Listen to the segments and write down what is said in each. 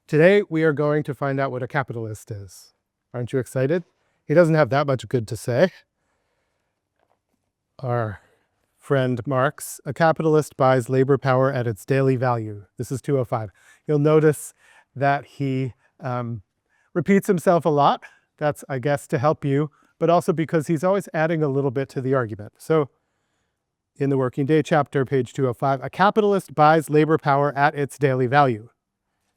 Today, we are going to find out what a capitalist is. Aren't you excited? He doesn't have that much good to say. Our friend Marx, a capitalist buys labor power at its daily value. This is 205. You'll notice that he repeats himself a lot. That's, I guess, to help you, but also because he's always adding a little bit to the argument. So in the Working Day chapter, page 205, a capitalist buys labor power at its daily value.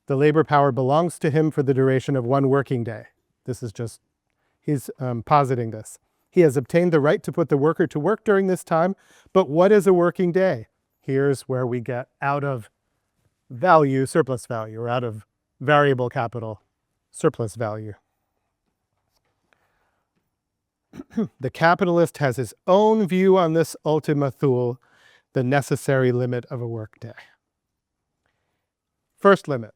The labor power belongs to him for the duration of one working day. This is just, he's positing this. He has obtained the right to put the worker to work during this time, but what is a working day? Here's where we get out of value, surplus value, or out of variable capital, surplus value. The capitalist has his own view on this ultima thule, the necessary limit of a workday. First limit,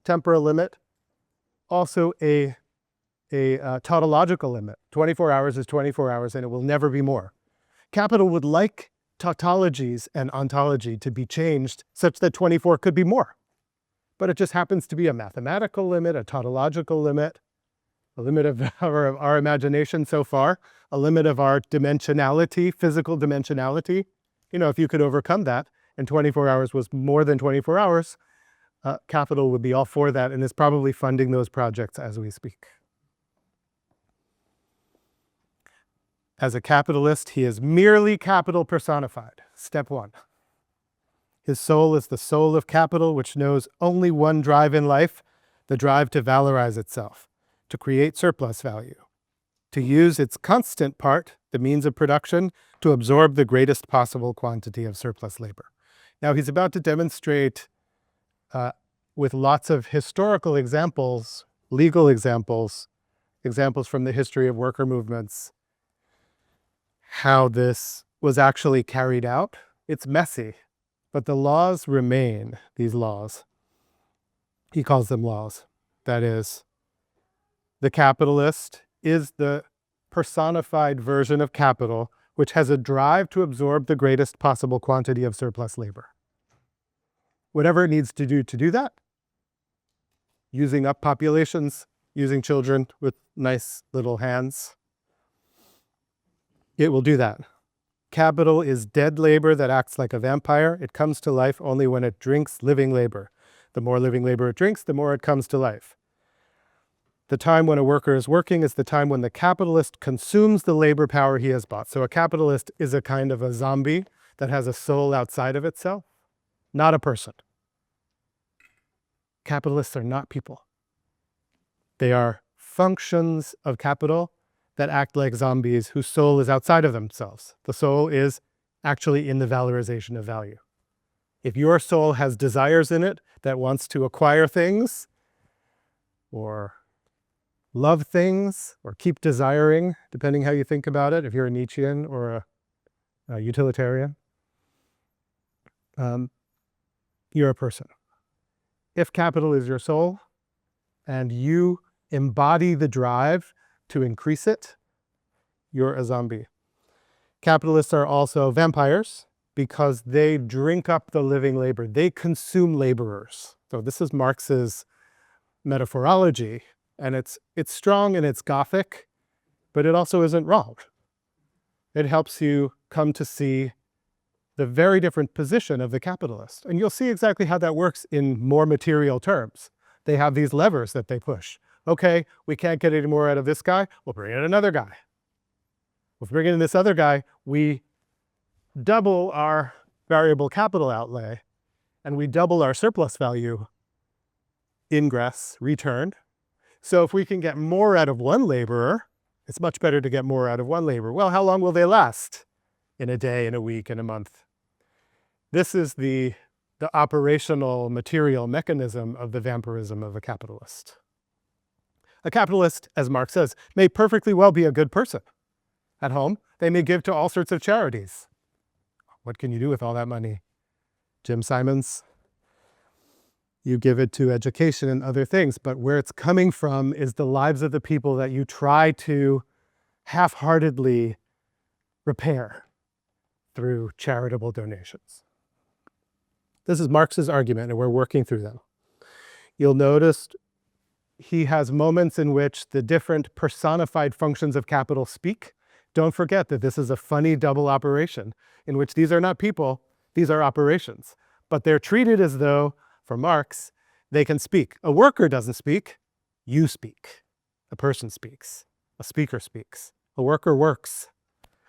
temporal limit, also a tautological limit. 24 hours is 24 hours and it will never be more. Capital would like tautologies and ontology to be changed such that 24 could be more. But it just happens to be a mathematical limit, a tautological limit, a limit of our imagination so far, a limit of our dimensionality, physical dimensionality. You know, if you could overcome that and 24 hours was more than 24 hours, capital would be all for that and is probably funding those projects as we speak. As a capitalist, he is merely capital personified. Step one. His soul is the soul of capital, which knows only one drive in life, the drive to valorize itself, to create surplus value, to use its constant part, the means of production, to absorb the greatest possible quantity of surplus labor. Now, he's about to demonstrate with lots of historical examples, legal examples, examples from the history of worker movements, how this was actually carried out. It's messy, but the laws remain, these laws. He calls them laws. That is, the capitalist is the personified version of capital, which has a drive to absorb the greatest possible quantity of surplus labor. Whatever it needs to do that, using up populations, using children with nice little hands, it will do that. Capital is dead labor that acts like a vampire. It comes to life only when it drinks living labor. The more living labor it drinks, the more it comes to life. The time when a worker is working is the time when the capitalist consumes the labor power he has bought. So a capitalist is a kind of a zombie that has a soul outside of itself, not a person. Capitalists are not people. They are functions of capital that act like zombies whose soul is outside of themselves. The soul is actually in the valorization of value. If your soul has desires in it that wants to acquire things or love things or keep desiring, depending how you think about it, if you're a Nietzschean or a utilitarian, you're a person. If capital is your soul and you embody the drive to increase it, you're a zombie. Capitalists are also vampires because they drink up the living labor. They consume laborers. So this is Marx's metaphorology, and it's strong and it's Gothic, but it also isn't wrong. It helps you come to see the very different position of the capitalist. And you'll see exactly how that works in more material terms. They have these levers that they push. Okay, we can't get any more out of this guy, we'll bring in another guy. We'll bring in this other guy, we double our variable capital outlay, and we double our surplus value ingress, returned. So if we can get more out of one laborer, it's much better to get more out of one laborer. Well, how long will they last? In a day, in a week, in a month. This is the operational material mechanism of the vampirism of a capitalist. A capitalist, as Marx says, may perfectly well be a good person. At home, they may give to all sorts of charities. What can you do with all that money? Jim Simons? You give it to education and other things, but where it's coming from is the lives of the people that you try to half-heartedly repair through charitable donations. This is Marx's argument, and we're working through them. You'll notice he has moments in which the different personified functions of capital speak. Don't forget that this is a funny double operation in which these are not people, these are operations. But they're treated as though, for Marx, they can speak. A worker doesn't speak, you speak. A person speaks. A speaker speaks. A worker works.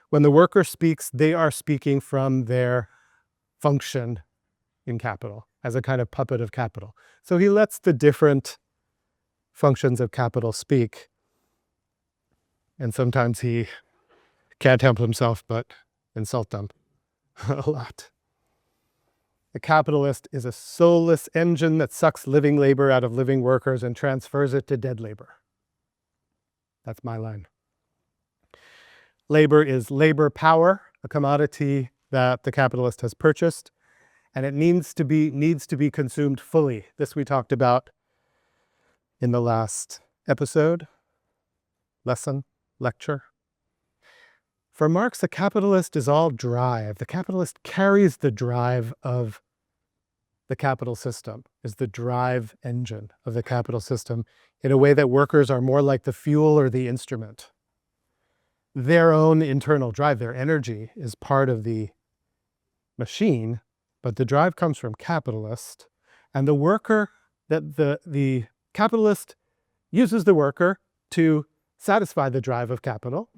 When the worker speaks, they are speaking from their function in capital, as a kind of puppet of capital. So he lets the different functions of capital speak. And sometimes he can't help himself but insult them a lot. The capitalist is a soulless engine that sucks living labor out of living workers and transfers it to dead labor. That's my line. Labor is labor power, a commodity that the capitalist has purchased, and it needs to be consumed fully. This we talked about in the last episode, lecture. For Marx, the capitalist is all drive. The capitalist carries the drive of the capital system, is the drive engine of the capital system, in a way that workers are more like the fuel or the instrument. Their own internal drive, their energy, is part of the machine, but the drive comes from capitalist, and the worker, the capitalist uses the worker to satisfy the drive of capital,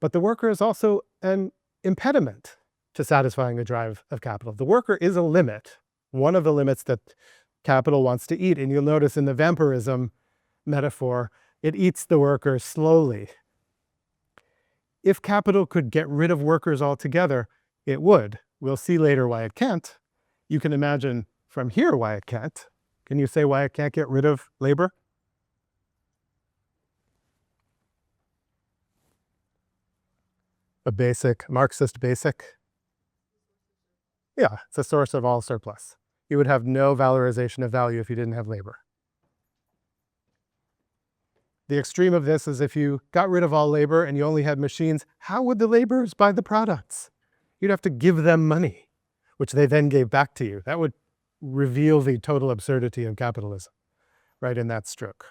but the worker is also an impediment to satisfying the drive of capital. The worker is a limit, one of the limits that capital wants to eat. And you'll notice in the vampirism metaphor, it eats the worker slowly. If capital could get rid of workers altogether, it would. We'll see later why it can't. You can imagine from here why it can't. Can you say why it can't get rid of labor? A basic, Marxist basic? Yeah, it's a source of all surplus. You would have no valorization of value if you didn't have labor. The extreme of this is if you got rid of all labor and you only had machines, how would the laborers buy the products? You'd have to give them money, which they then gave back to you. That would reveal the total absurdity of capitalism, right in that stroke.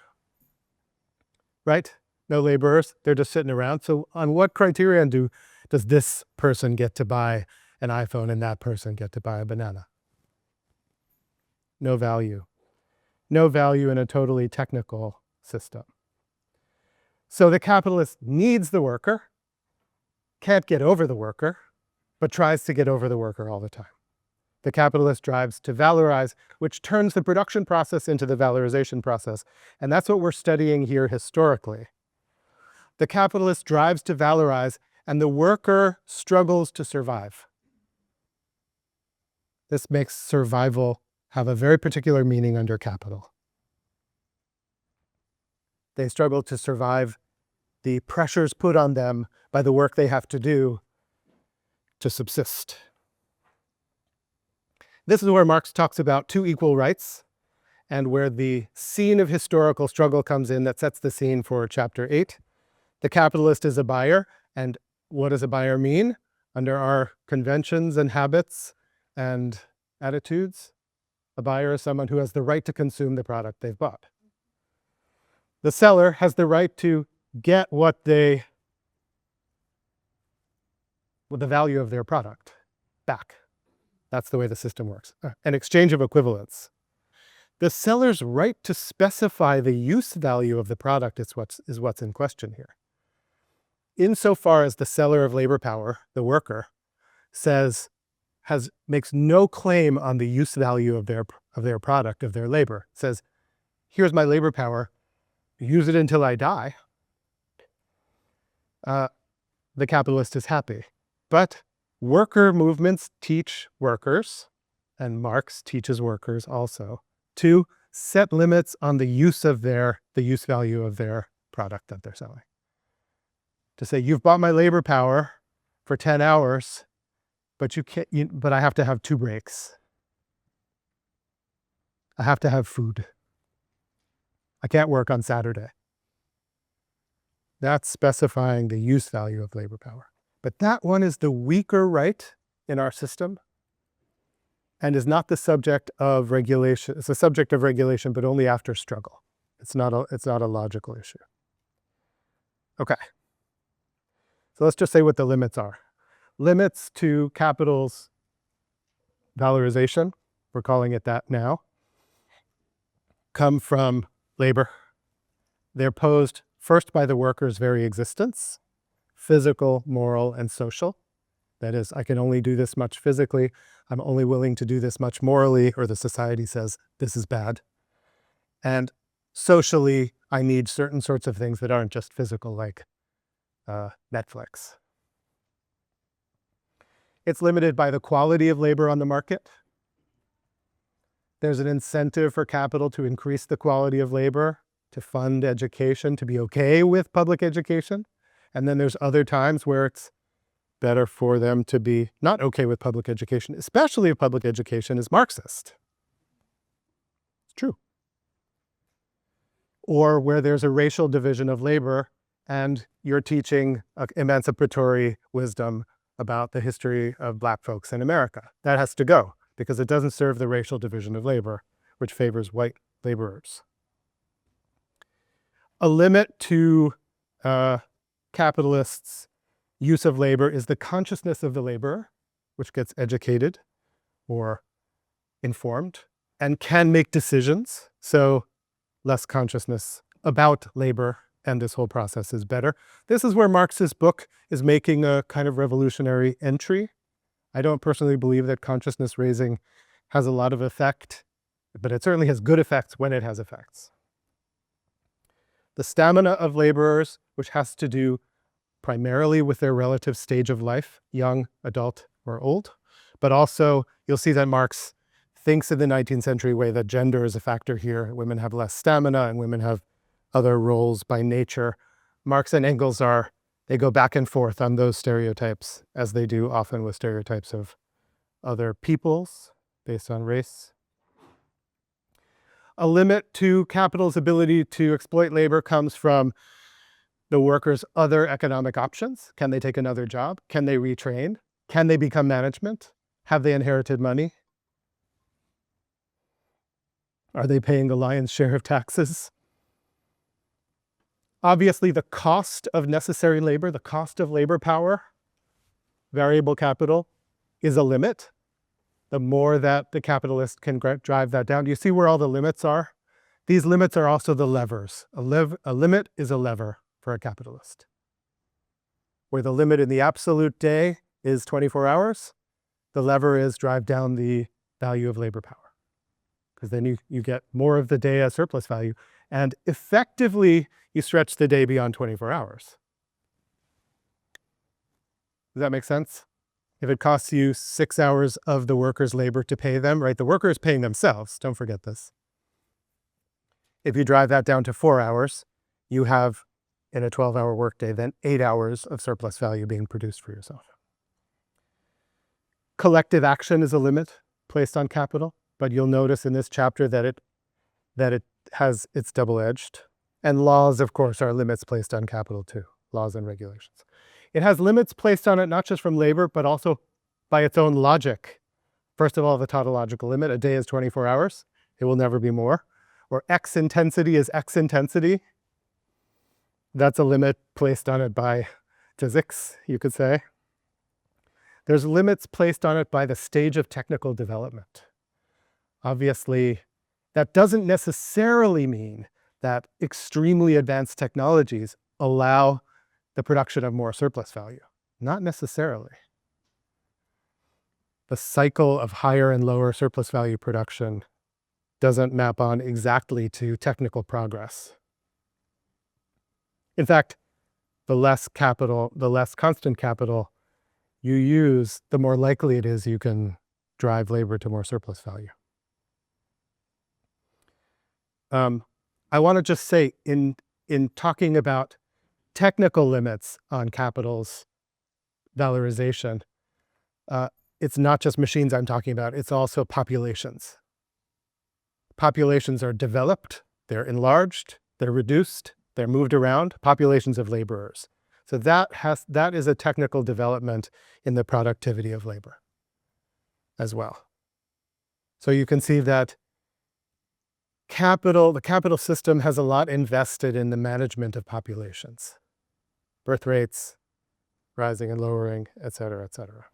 Right? No laborers, they're just sitting around. So on what criterion does this person get to buy an iPhone and that person get to buy a banana? No value. No value in a totally technical system. So the capitalist needs the worker, can't get over the worker, but tries to get over the worker all the time. The capitalist drives to valorize, which turns the production process into the valorization process. And that's what we're studying here historically. The capitalist drives to valorize, and the worker struggles to survive. This makes survival have a very particular meaning under capital. They struggle to survive the pressures put on them by the work they have to do to subsist. This is where Marx talks about two equal rights, and where the scene of historical struggle comes in that sets the scene for chapter 8. The capitalist is a buyer, and what does a buyer mean? Under our conventions and habits and attitudes, a buyer is someone who has the right to consume the product they've bought. The seller has the right to get the value of their product back. That's the way the system works. An exchange of equivalence. The seller's right to specify the use value of the product is what's in question here. Insofar as the seller of labor power, the worker, makes no claim on the use value of their product, of their labor, says, here's my labor power, use it until I die, the capitalist is happy. But worker movements teach workers, and Marx teaches workers also, to set limits on the use value of their product that they're selling. To say, you've bought my labor power for 10 hours, but I have to have 2 breaks. I have to have food. I can't work on Saturday. That's specifying the use value of labor power. But that one is the weaker right in our system and is not the subject of regulation. It's a subject of regulation, but only after struggle. It's not a logical issue. Okay. So let's just say what the limits are. Limits to capital's valorization, we're calling it that now, come from labor. They're posed first by the worker's very existence, physical, moral, and social. That is, I can only do this much physically. I'm only willing to do this much morally, or the society says this is bad. And socially, I need certain sorts of things that aren't just physical, like Netflix. It's limited by the quality of labor on the market. There's an incentive for capital to increase the quality of labor, to fund education, to be okay with public education. And then there's other times where it's better for them to be not okay with public education, especially if public education is Marxist. It's true. Or where there's a racial division of labor and you're teaching emancipatory wisdom about the history of Black folks in America. That has to go because it doesn't serve the racial division of labor, which favors white laborers. A limit to capitalists' use of labor is the consciousness of the laborer, which gets educated or informed and can make decisions. So less consciousness about labor and this whole process is better. This is where Marx's book is making a kind of revolutionary entry. I don't personally believe that consciousness raising has a lot of effect, but it certainly has good effects when it has effects. The stamina of laborers, which has to do primarily with their relative stage of life, young, adult, or old, but also you'll see that Marx thinks in the 19th century way that gender is a factor here. Women have less stamina and women have other roles by nature. Marx and Engels they go back and forth on those stereotypes, as they do often with stereotypes of other peoples based on race. A limit to capital's ability to exploit labor comes from the workers' other economic options. Can they take another job? Can they retrain? Can they become management? Have they inherited money? Are they paying the lion's share of taxes? Obviously, the cost of necessary labor, the cost of labor power, variable capital, is a limit. The more that the capitalist can drive that down. Do you see where all the limits are? These limits are also the levers. A limit is a lever for a capitalist. Where the limit in the absolute day is 24 hours, the lever is drive down the value of labor power. Because then you get more of the day as surplus value. And effectively, you stretch the day beyond 24 hours. Does that make sense? If it costs you 6 hours of the worker's labor to pay them, right? The worker is paying themselves. Don't forget this. If you drive that down to 4 hours, you have, in a 12-hour workday, then 8 hours of surplus value being produced for yourself. Collective action is a limit placed on capital, but you'll notice in this chapter that it has its double-edged. And laws, of course, are limits placed on capital too, laws and regulations. It has limits placed on it not just from labor, but also by its own logic. First of all, the tautological limit, a day is 24 hours. It will never be more. Or X intensity is X intensity. That's a limit placed on it by physics, you could say. There's limits placed on it by the stage of technical development. Obviously, that doesn't necessarily mean that extremely advanced technologies allow the production of more surplus value. Not necessarily. The cycle of higher and lower surplus value production doesn't map on exactly to technical progress. In fact, the less constant capital you use, the more likely it is you can drive labor to more surplus value. I want to just say, in talking about technical limits on capital's valorization, it's not just machines I'm talking about, it's also populations. populations are developed, they're enlarged, they're reduced, they're moved around, populations of laborers. So that is a technical development in the productivity of labor as well. So you can see that the capital system has a lot invested in the management of populations, birth rates, rising and lowering, et cetera, et cetera.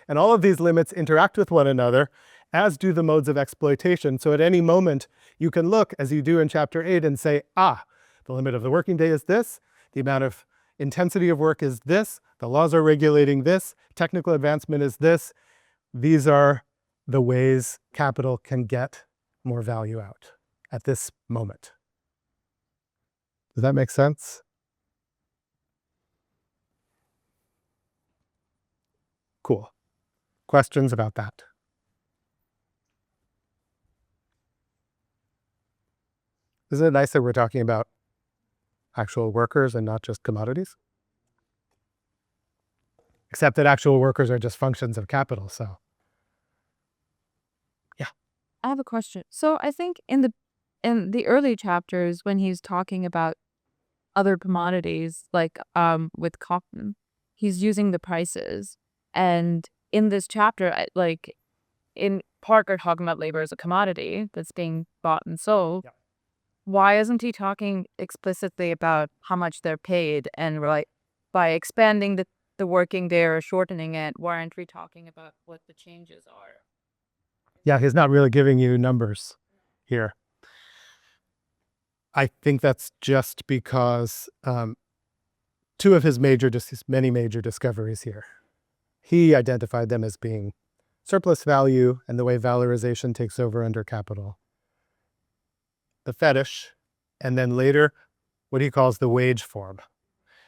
And all of these limits interact with one another, as do the modes of exploitation. So at any moment, you can look, as you do in chapter 8, and say, the limit of the working day is this, the amount of intensity of work is this, the laws are regulating this, technical advancement is this. These are the ways capital can get more value out at this moment. Does that make sense? Cool. Questions about that? Isn't it nice that we're talking about actual workers and not just commodities? Except that actual workers are just functions of capital, so. Yeah. I have a question. So I think in the early chapters when he's talking about other commodities, like with cotton, he's using the prices. And in this chapter, like in Parker talking about labor as a commodity that's being bought and sold. Yeah. Why isn't he talking explicitly about how much they're paid? And like by expanding the working day or shortening it, why aren't we talking about what the changes are? Yeah, he's not really giving you numbers here. I think that's just because two of his many major discoveries here. He identified them as being surplus value and the way valorization takes over under capital, the fetish, and then later what he calls the wage form.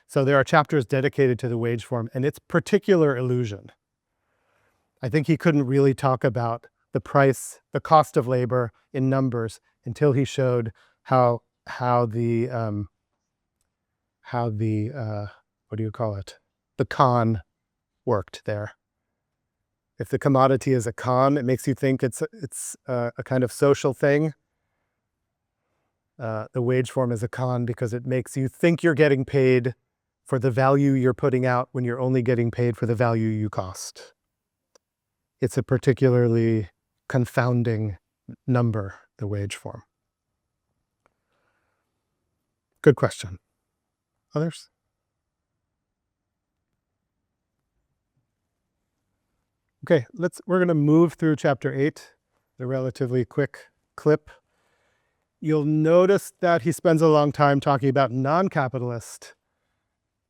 So there are chapters dedicated to the wage form and its particular illusion. I think he couldn't really talk about the price, the cost of labor in numbers until he showed how the what do you call it? The con worked there. If the commodity is a con, it makes you think it's a kind of social thing. The wage form is a con because it makes you think you're getting paid for the value you're putting out when you're only getting paid for the value you cost. It's a particularly confounding number, the wage form. Good question. Others? Okay, we're going to move through chapter 8, the relatively quick clip. You'll notice that he spends a long time talking about non-capitalist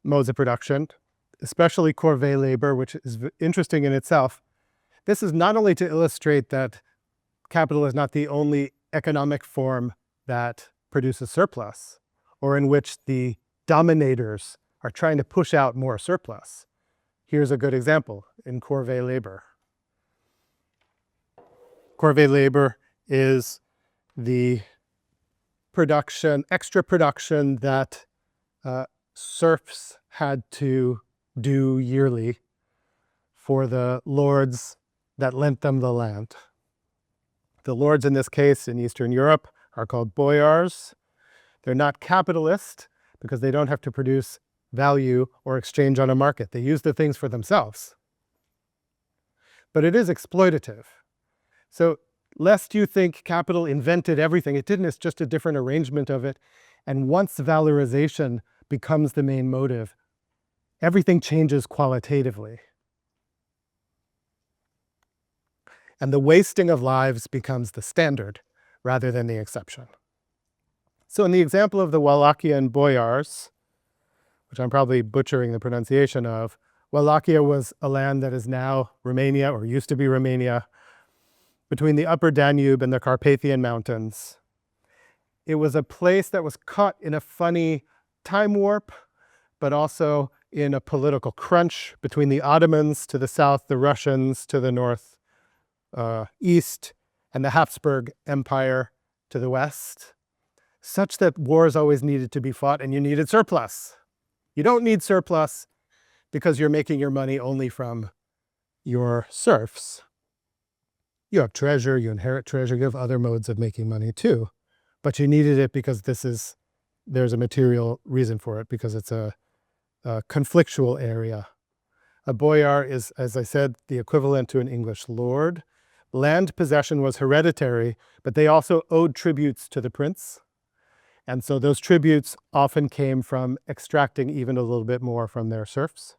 modes of production, especially corvée labor, which is interesting in itself. This is not only to illustrate that capital is not the only economic form that produces surplus, or in which the dominators are trying to push out more surplus. Here's a good example in corvée labor. Corvée labor is the extra production that serfs had to do yearly for the lords that lent them the land. The lords in this case in Eastern Europe are called boyars. They're not capitalist because they don't have to produce value or exchange on a market. They use the things for themselves. But it is exploitative. So lest you think capital invented everything, it didn't. It's just a different arrangement of it. And once valorization becomes the main motive, everything changes qualitatively. And the wasting of lives becomes the standard rather than the exception. So in the example of the Wallachian boyars, which I'm probably butchering the pronunciation of, Wallachia was a land that is now Romania, or used to be Romania, between the upper Danube and the Carpathian Mountains. It was a place that was caught in a funny time warp, but also in a political crunch between the Ottomans to the south, the Russians to the north, east, and the Habsburg Empire to the west, such that wars always needed to be fought and you needed surplus. You don't need surplus because you're making your money only from your serfs. You have treasure, you inherit treasure, you have other modes of making money too. But you needed it because there's a material reason for it, because it's a conflictual area. A boyar is, as I said, the equivalent to an English lord. Land possession was hereditary, but they also owed tributes to the prince. And so those tributes often came from extracting even a little bit more from their serfs.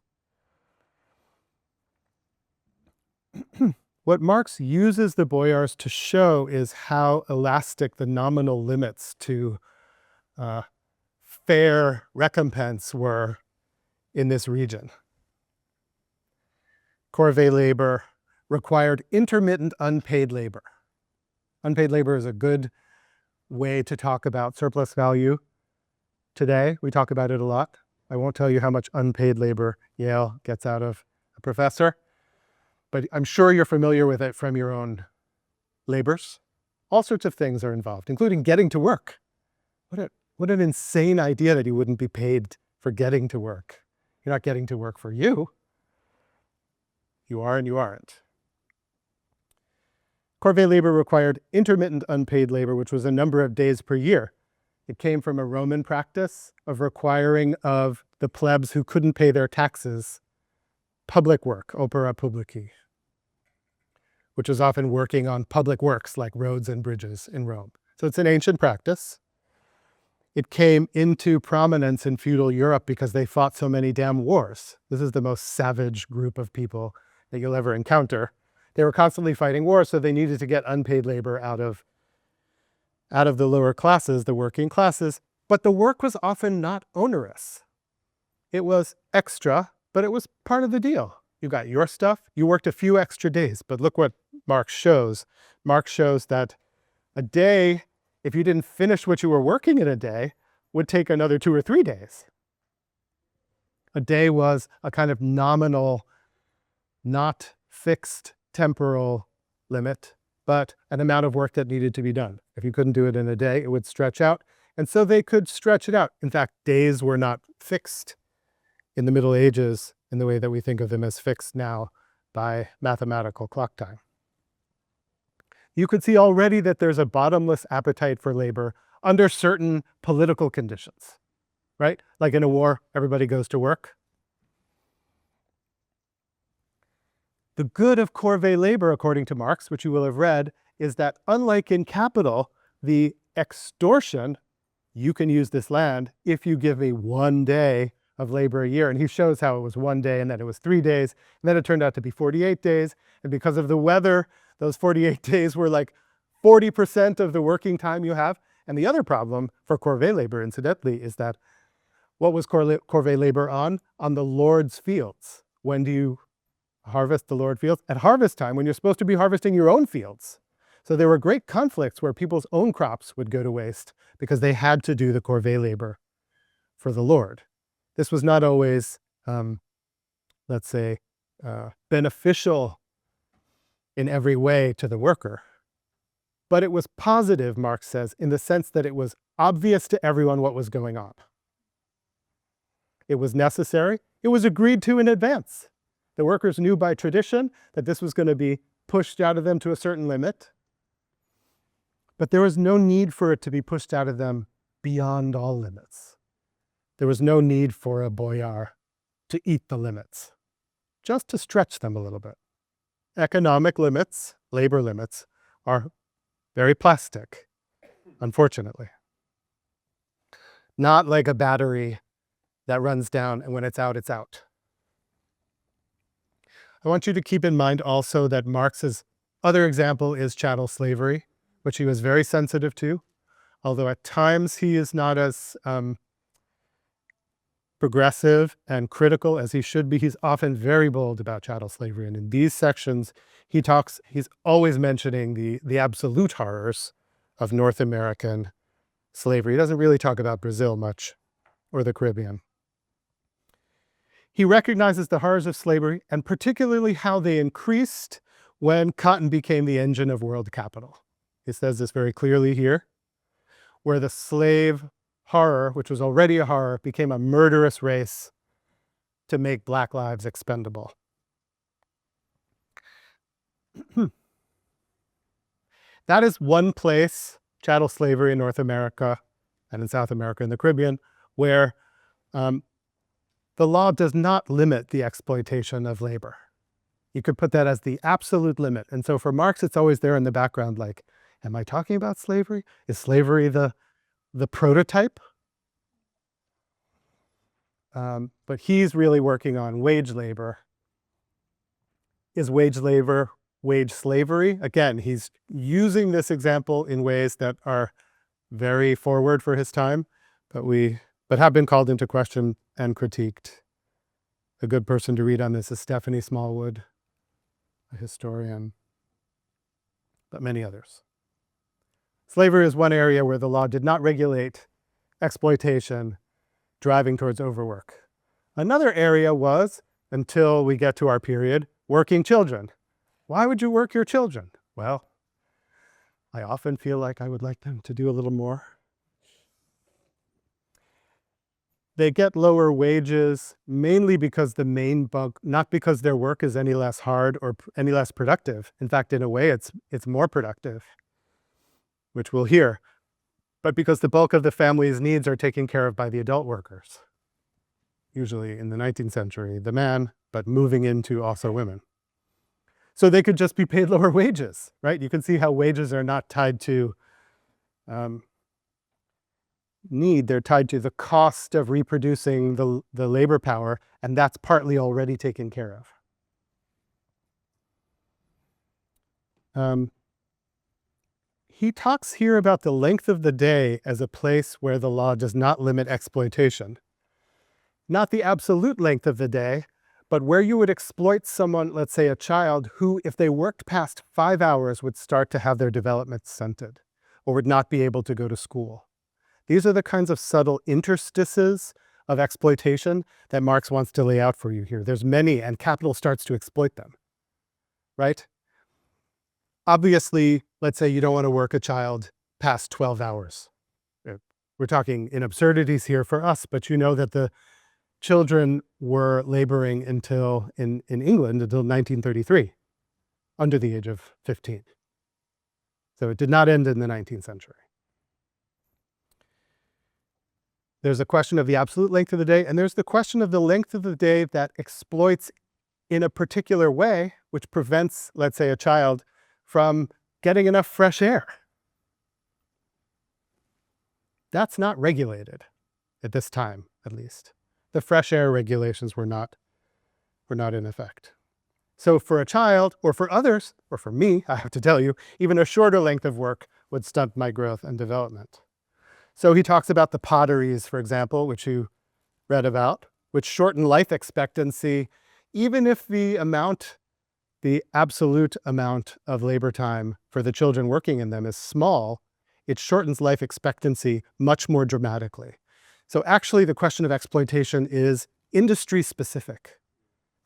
What Marx uses the boyars to show is how elastic the nominal limits to fair recompense were in this region. Corvée labor required intermittent unpaid labor. Unpaid labor is a good way to talk about surplus value today. We talk about it a lot. I won't tell you how much unpaid labor Yale gets out of a professor, but I'm sure you're familiar with it from your own labors. All sorts of things are involved, including getting to work. What an insane idea that you wouldn't be paid for getting to work. You're not getting to work for you. You are and you aren't. Corvée labor required intermittent unpaid labor, which was a number of days per year. It came from a Roman practice of requiring of the plebs who couldn't pay their taxes public work, opera publici, which was often working on public works like roads and bridges in Rome. So it's an ancient practice. It came into prominence in feudal Europe because they fought so many damn wars. This is the most savage group of people that you'll ever encounter. They were constantly fighting wars, so they needed to get unpaid labor out of the lower classes, the working classes. But the work was often not onerous. It was extra, but it was part of the deal. You got your stuff, you worked a few extra days. But look what Marx shows. Marx shows that a day, if you didn't finish what you were working in a day, would take another 2 or 3 days. A day was a kind of nominal, not fixed temporal limit, but an amount of work that needed to be done. If you couldn't do it in a day, it would stretch out. And so they could stretch it out. In fact, days were not fixed in the Middle Ages in the way that we think of them as fixed now by mathematical clock time. You could see already that there's a bottomless appetite for labor under certain political conditions, right? Like in a war, everybody goes to work. The good of Corvée labor, according to Marx, which you will have read, is that unlike in Capital, the extortion, you can use this land if you give me 1 day of labor a year. And he shows how it was 1 day and then it was 3 days. And then it turned out to be 48 days. And because of the weather, those 48 days were like 40% of the working time you have. And the other problem for Corvée labor, incidentally, is that what was Corvée labor on? On the Lord's fields. When do you harvest the Lord fields? At harvest time, when you're supposed to be harvesting your own fields. So there were great conflicts where people's own crops would go to waste because they had to do the Corvée labor for the Lord. This was not always, let's say, beneficial in every way to the worker. But it was positive, Marx says, in the sense that it was obvious to everyone what was going on. It was necessary. It was agreed to in advance. The workers knew by tradition that this was going to be pushed out of them to a certain limit. But there was no need for it to be pushed out of them beyond all limits. There was no need for a boyar to eat the limits, just to stretch them a little bit. Economic limits, labor limits, are very plastic, unfortunately. Not like a battery that runs down and when it's out, it's out. I want you to keep in mind also that Marx's other example is chattel slavery, which he was very sensitive to, although at times he is not as progressive and critical as he should be. He's often very bold about chattel slavery. And in these sections, he's always mentioning the absolute horrors of North American slavery. He doesn't really talk about Brazil much or the Caribbean. He recognizes the horrors of slavery and particularly how they increased when cotton became the engine of world capital. He says this very clearly here, where the slave horror, which was already a horror, became a murderous race to make Black lives expendable. That is one place, chattel slavery in North America and in South America and the Caribbean, where the law does not limit the exploitation of labor. You could put that as the absolute limit. And so for Marx, it's always there in the background, like, am I talking about slavery? Is slavery the prototype? But he's really working on wage labor. Is wage labor wage slavery? Again, he's using this example in ways that are very forward for his time, but have been called into question and critiqued. A good person to read on this is Stephanie Smallwood, a historian, but many others. Slavery is one area where the law did not regulate exploitation, driving towards overwork. Another area was, until we get to our period, working children. Why would you work your children? Well, I often feel like I would like them to do a little more. They get lower wages mainly because the main bulk, not because their work is any less hard or any less productive. In fact, in a way, it's more productive, which we'll hear, but because the bulk of the family's needs are taken care of by the adult workers. Usually in the 19th century, the man, but moving into also women. So they could just be paid lower wages, right? You can see how wages are not tied to need, they're tied to the cost of reproducing the labor power, and that's partly already taken care of. He talks here about the length of the day as a place where the law does not limit exploitation. Not the absolute length of the day, but where you would exploit someone, let's say a child, who, if they worked past 5 hours, would start to have their development stunted or would not be able to go to school. These are the kinds of subtle interstices of exploitation that Marx wants to lay out for you here. There's many, and capital starts to exploit them, right? Obviously, let's say you don't want to work a child past 12 hours. We're talking in absurdities here for us, but you know that the children were laboring in England until 1933, under the age of 15. So it did not end in the 19th century. There's a question of the absolute length of the day, and there's the question of the length of the day that exploits in a particular way, which prevents, let's say, a child from getting enough fresh air. That's not regulated at this time, at least. The fresh air regulations were not in effect. So for a child, or for others, or for me, I have to tell you, even a shorter length of work would stunt my growth and development. So he talks about the potteries, for example, which you read about, which shorten life expectancy, even if the absolute amount of labor time for the children working in them is small, it shortens life expectancy much more dramatically. So actually, the question of exploitation is industry specific.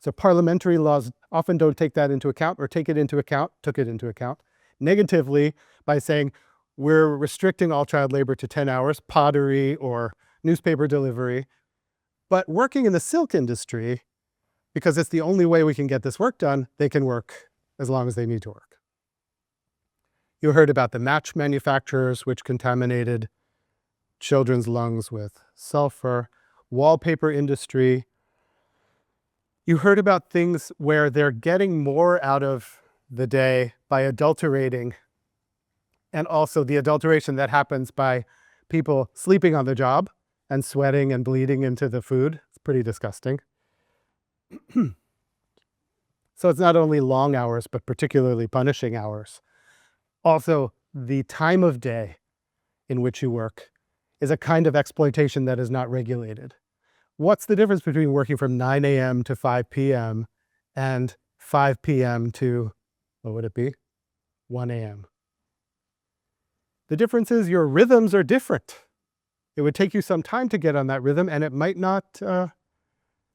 So parliamentary laws often don't take that into account, or took it into account negatively by saying, we're restricting all child labor to 10 hours, pottery or newspaper delivery. But working in the silk industry, because it's the only way we can get this work done, they can work as long as they need to work. You heard about the match manufacturers, which contaminated children's lungs with sulfur, wallpaper industry. You heard about things where they're getting more out of the day by adulterating, and also the adulteration that happens by people sleeping on the job and sweating and bleeding into the food. It's pretty disgusting. So it's not only long hours, but particularly punishing hours. Also, the time of day in which you work is a kind of exploitation that is not regulated. What's the difference between working from 9 a.m. to 5 p.m. and 5 p.m. to, what would it be? 1 a.m. The difference is your rhythms are different. It would take you some time to get on that rhythm, and it might not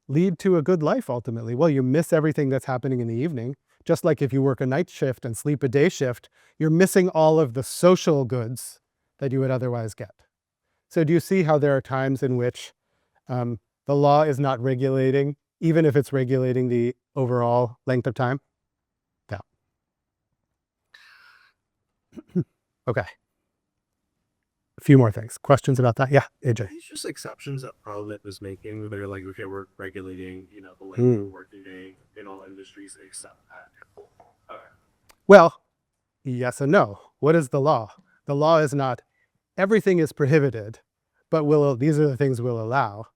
lead to a good life ultimately. Well, you miss everything that's happening in the evening. Just like if you work a night shift and sleep a day shift, you're missing all of the social goods that you would otherwise get. So do you see how there are times in which the law is not regulating, even if it's regulating the overall length of time? Yeah. Okay. A few more things. Questions about that? Yeah, AJ. It's just exceptions that Parliament was making. They're like, okay, we're regulating, the labor working day in all industries except that. Okay. Well, yes and no. What is the law? The law is not everything is prohibited, but these are the things we'll allow.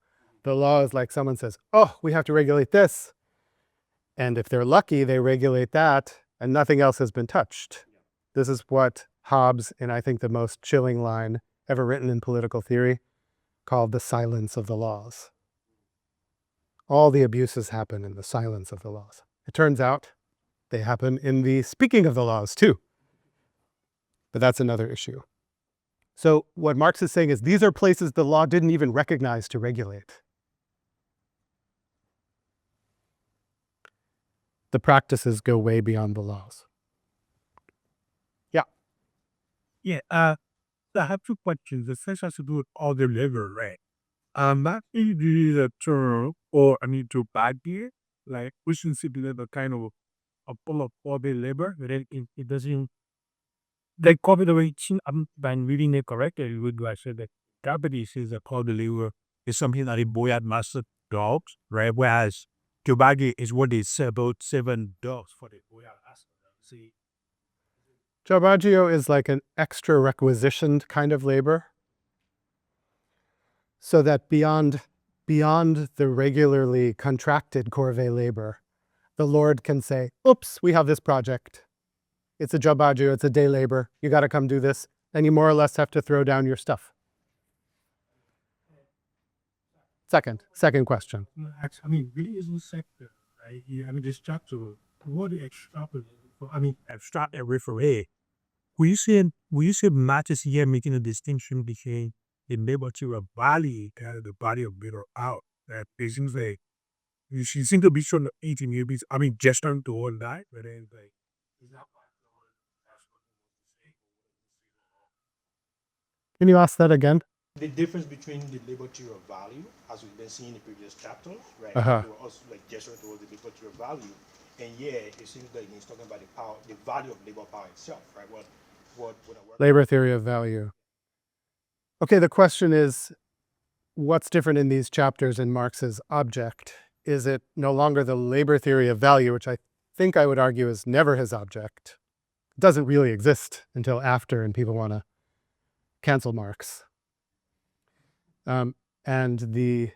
The law is like someone says, oh, we have to regulate this. And if they're lucky, they regulate that and nothing else has been touched. This is what Hobbes, in I think the most chilling line ever written in political theory, called the silence of the laws. All the abuses happen in the silence of the laws. It turns out they happen in the speaking of the laws too. But that's another issue. So what Marx is saying is these are places the law didn't even recognize to regulate. The practices go way beyond the laws. Yeah, I have two questions. The first has to do with all the labor, right? That is the term, or I need to bad here, like we should see the kind of a pull of all the labor, but then it doesn't. Like cooperation, I'm reading it correctly. Would I say that capitalism is a called the labor is something that a boy had mastered dogs, right? Whereas Tobaggy is what they say about 7 dogs for the boy had mastered. See. Jobbagio is like an extra requisitioned kind of labor. So that beyond the regularly contracted corvée labor, the Lord can say, oops, we have this project. It's a jobbagio, it's a day labor. You got to come do this. And you more or less have to throw down your stuff. Second question. I mean, really isn't sector, right? Yeah, I mean, this chapter, what the extrapolate, abstract and referee. Will you say Matt is here making a distinction between the labor to a body and the body of bitter out? That it seems like you seem to be showing 18 years. I mean, just turned to all that, but then like, is that Can you ask that again? The difference between the liberty of value, as we've been seeing in the previous chapters, right? Uh-huh. They were also like gesturing towards the liberty of value, and yeah, it seems like he's talking about the power, the value of labor power itself, right? What Labor theory of value. Okay, the question is, what's different in these chapters in Marx's object? Is it no longer the labor theory of value, which I think I would argue is never his object? It doesn't really exist until after, and people want to cancel Marx. And the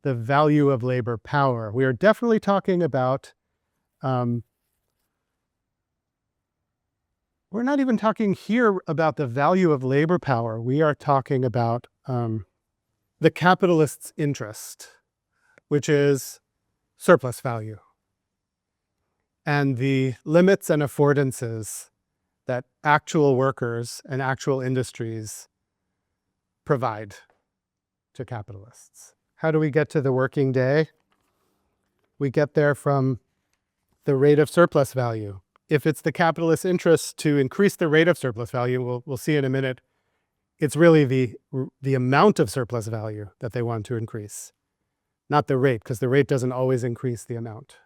value of labor power. We are definitely talking about, we're not even talking here about the value of labor power. We are talking about the capitalist's interest, which is surplus value, and the limits and affordances that actual workers and actual industries provide to capitalists. How do we get to the working day? We get there from the rate of surplus value. If it's the capitalist's interest to increase the rate of surplus value, we'll see in a minute, it's really the amount of surplus value that they want to increase, not the rate, because the rate doesn't always increase the amount.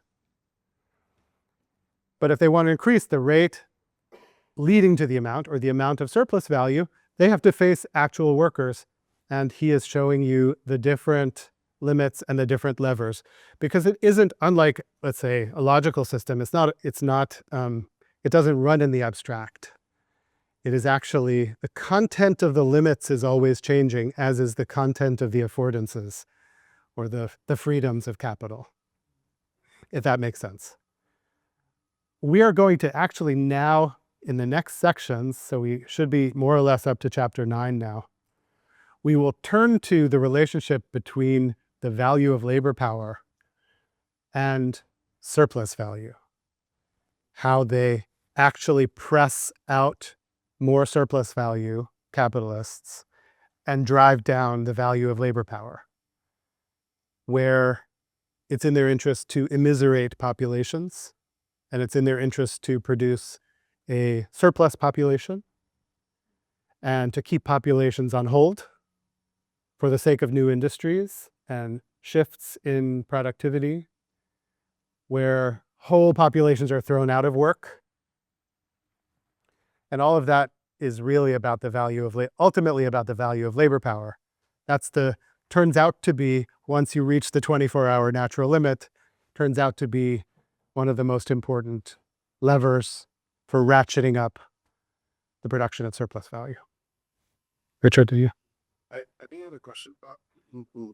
But if they want to increase the rate leading to the amount, or the amount of surplus value, they have to face actual workers. And he is showing you the different limits and the different levers, because it isn't unlike, let's say, a logical system. It doesn't run in the abstract. It is actually, the content of the limits is always changing, as is the content of the affordances, or the freedoms of capital, if that makes sense. We are going to actually now, in the next sections, so we should be more or less up to chapter 9 now, we will turn to the relationship between the value of labor power and surplus value, how they actually press out more surplus value, capitalists, and drive down the value of labor power, where it's in their interest to immiserate populations, and it's in their interest to produce a surplus population and to keep populations on hold for the sake of new industries and shifts in productivity, where whole populations are thrown out of work. And all of that is really about the value of, ultimately about the value of labor power. Turns out to be, once you reach the 24-hour natural limit, turns out to be one of the most important levers for ratcheting up the production at surplus value. Richard, do you? I think I have a question about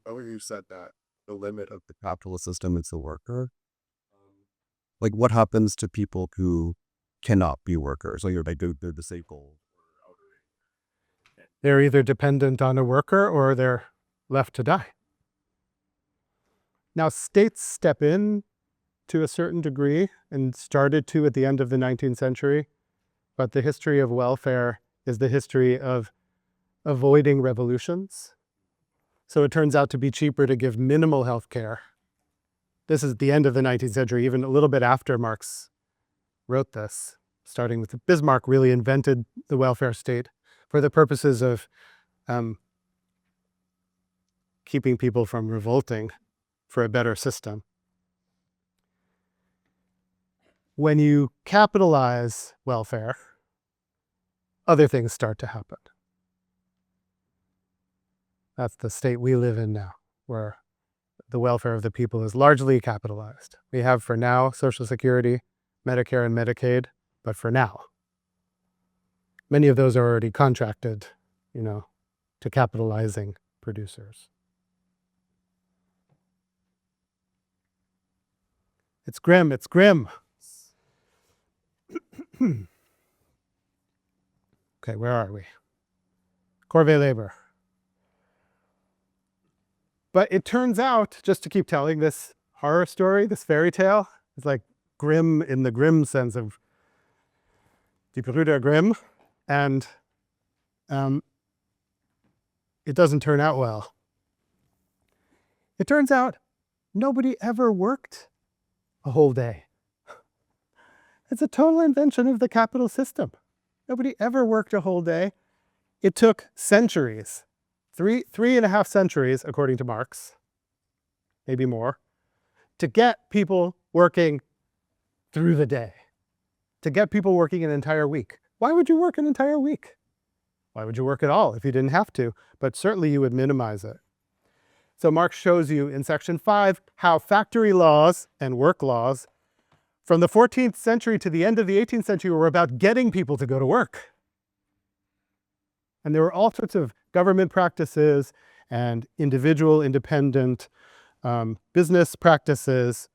earlier you said that the limit of the capitalist system is the worker. Like, what happens to people who cannot be workers? Like, they're disabled. They're either dependent on a worker or they're left to die. Now, states step in to a certain degree and started to at the end of the 19th century, but the history of welfare is the history of avoiding revolutions. So it turns out to be cheaper to give minimal health care. This is the end of the 19th century, even a little bit after Marx wrote this, starting with Bismarck really invented the welfare state for the purposes of keeping people from revolting for a better system. When you capitalize welfare, other things start to happen. That's the state we live in now, where the welfare of the people is largely capitalized. We have for now Social Security, Medicare, and Medicaid, but for now. Many of those are already contracted, to capitalizing producers. It's grim, it's grim. Okay, where are we? Corvée labor. But it turns out, just to keep telling this horror story, this fairy tale, it's like grim in the grim sense of Die Brüder Grimm, and it doesn't turn out well. It turns out nobody ever worked a whole day. It's a total invention of the capital system. Nobody ever worked a whole day. It took centuries, three and a half centuries, according to Marx, maybe more, to get people working through the day, to get people working an entire week. Why would you work an entire week? Why would you work at all if you didn't have to? But certainly you would minimize it. So Marx shows you in section 5 how factory laws and work laws from the 14th century to the end of the 18th century were about getting people to go to work. And there were all sorts of government practices and individual independent business practices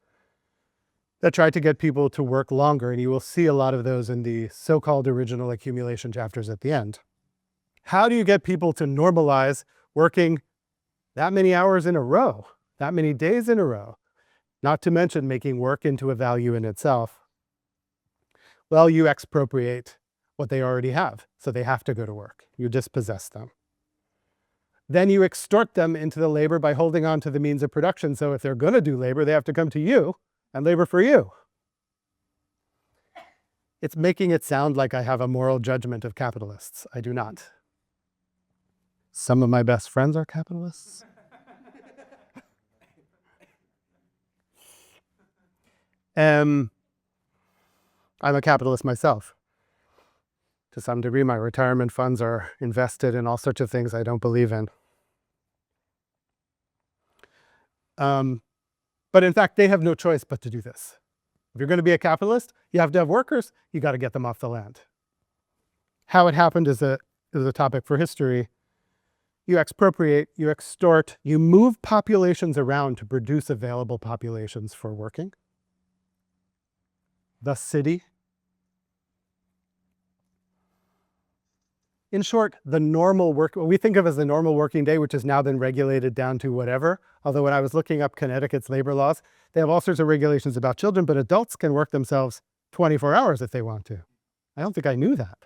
that tried to get people to work longer. And you will see a lot of those in the so-called original accumulation chapters at the end. How do you get people to normalize working that many hours in a row, that many days in a row? Not to mention making work into a value in itself. Well, you expropriate what they already have, so they have to go to work. You dispossess them. Then you extort them into the labor by holding on to the means of production. So if they're going to do labor, they have to come to you and labor for you. It's making it sound like I have a moral judgment of capitalists. I do not. Some of my best friends are capitalists. I'm a capitalist myself. To some degree, my retirement funds are invested in all sorts of things I don't believe in. But in fact, they have no choice but to do this. If you're going to be a capitalist, you have to have workers. You got to get them off the land. How it happened is a topic for history. You expropriate, you extort, you move populations around to produce available populations for working. The city. In short, the normal what we think of as the normal working day, which has now been regulated down to whatever. Although when I was looking up Connecticut's labor laws, they have all sorts of regulations about children, but adults can work themselves 24 hours if they want to. I don't think I knew that.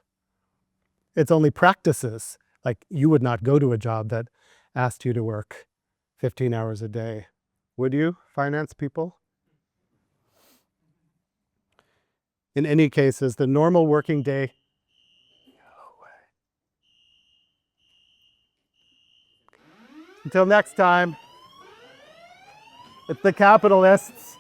It's only practices. Like you would not go to a job that asked you to work 15 hours a day. Would you, finance people? In any case, the normal working day. No way. Until next time, it's the capitalists.